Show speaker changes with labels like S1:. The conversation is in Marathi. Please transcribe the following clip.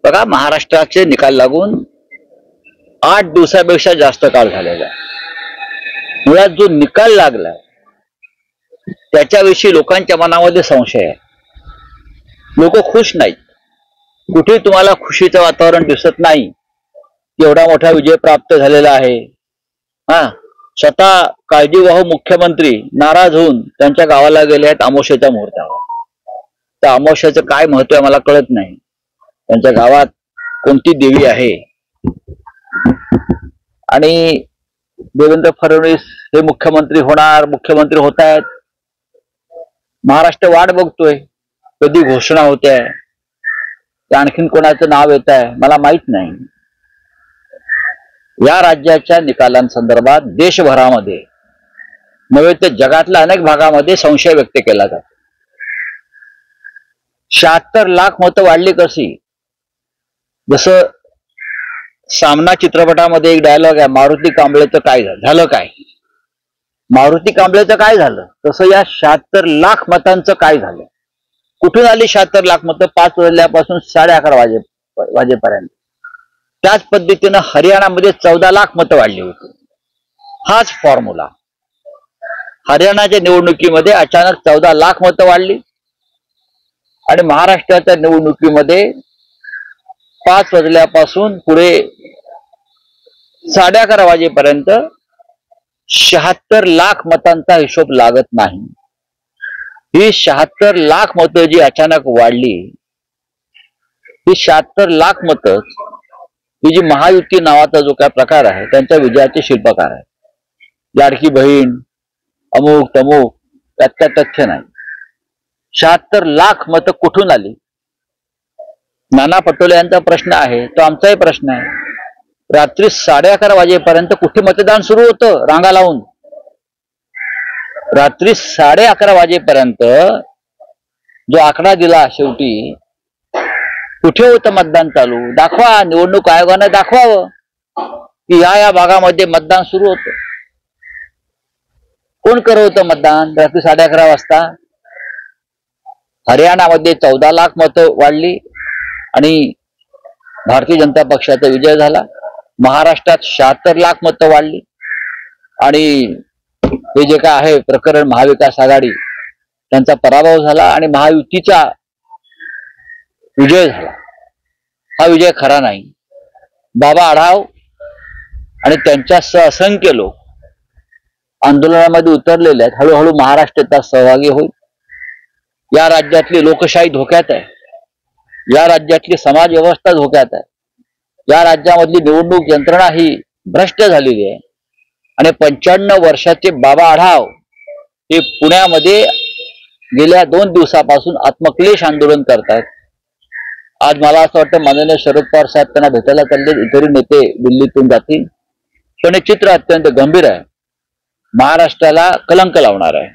S1: बघा, महाराष्ट्राचे निकाल लागून 8 दिवसापेक्षा जास्त काळ झालेला आहे. मुळात जो निकाल लागला त्याच्याविषयी लोकांच्या मनामध्ये संशय आहे. लोक खुश नाहीत. कुठे तुम्हाला खुशीचं वातावरण दिसत नाही. एवढा मोठा विजय प्राप्त झालेला आहे. स्वतः काळजीवाहू मुख्यमंत्री नाराज होऊन त्यांच्या गावाला गेले आहेत अमावस्येच्या मुहूर्तावर. त्या अमावस्येचं काय महत्व आहे मला कळत नाही. त्यांच्या गावात कोणती देवी आहे आणि देवेंद्र फडणवीस हे मुख्यमंत्री होणार, मुख्यमंत्री होत आहेत. महाराष्ट्र वाट बघतोय कधी घोषणा होते आहे, आणखीन कोणाचं नाव येत आहे मला माहित नाही. या राज्याच्या निकालांसंदर्भात देशभरामध्ये नव्हे तर जगातल्या अनेक भागामध्ये संशय व्यक्त केला जातो. 76 लाख मतं वाढली कशी? जसं सामना चित्रपटामध्ये एक डायलॉग आहे, मारुती कांबळेचं काय झालं काय, मारुती कांबळेचं काय झालं, तसं या 76 लाख मतांचं काय झालं. कुठून आली 76 लाख मतं? 5 वाजल्यापासून 11:30 वाजेपर्यंत. त्याच पद्धतीनं हरियाणामध्ये 14 लाख मतं वाढली होती. हाच फॉर्म्युला. हरियाणाच्या निवडणुकीमध्ये अचानक 14 लाख मतं वाढली आणि महाराष्ट्राच्या निवडणुकीमध्ये 5 वाजल्यापासून पुढे 11:30 वाजेपर्यंत 76 लाख मतांचा हिशोब लागत नाही. ही 76 लाख मतं जी अचानक वाढली, ही 76 लाख मतं ही जी महायुती नावाचा जो काय प्रकार आहे त्यांच्या विजयाचे शिल्पकार आहे. लाडकी बहीण अमुक तमुक त्यात काय तथ्य नाही. 76 लाख मतं कुठून आली? नाना पटोले यांचा प्रश्न आहे, तो आमचाही प्रश्न आहे. रात्री 11:30 वाजेपर्यंत कुठे मतदान सुरू होतं रांगा लावून? रात्री 11:30 वाजेपर्यंत जो आकडा दिला शेवटी, कुठे होतं मतदान चालू? दाखवा, निवडणूक आयोगाने दाखवावं की या भागामध्ये मतदान सुरू होतं. कोण करत होतं मतदान रात्री 11:30 वाजता? हरियाणामध्ये 14 लाख मतं वाढली आणि भारतीय जनता पक्षाचा विजय झाला. महाराष्ट्रात 76 लाख मतं वाढली आणि हे जे काय आहे प्रकरण महाविकास आघाडी त्यांचा पराभव झाला आणि महायुतीचा विजय झाला. हा विजय खरा नाही. बाबा आढाव आणि त्यांच्यासह असंख्य लोक आंदोलनामध्ये उतरलेले आहेत. हळूहळू महाराष्ट्र त्यात सहभागी होईल. या राज्यातली लोकशाही धोक्यात आहे. या राज्यातली समाज व्यवस्था धोक्यात आहे. या राज्यामधली निवडणूक यंत्रणा ही भ्रष्ट झालेली आहे आणि 95 वर्षाचे बाबा आढाव हे पुण्यामध्ये गेल्या 2 दिवसापासून आत्मक्लेश आंदोलन करतात. आज मला असं वाटतं माननीय शरद पवार साहेब त्यांना भेटायला चालले, इतरही नेते दिल्लीतून जातील. पण हे चित्र अत्यंत गंभीर आहे. महाराष्ट्राला कलंक लावणार आहे.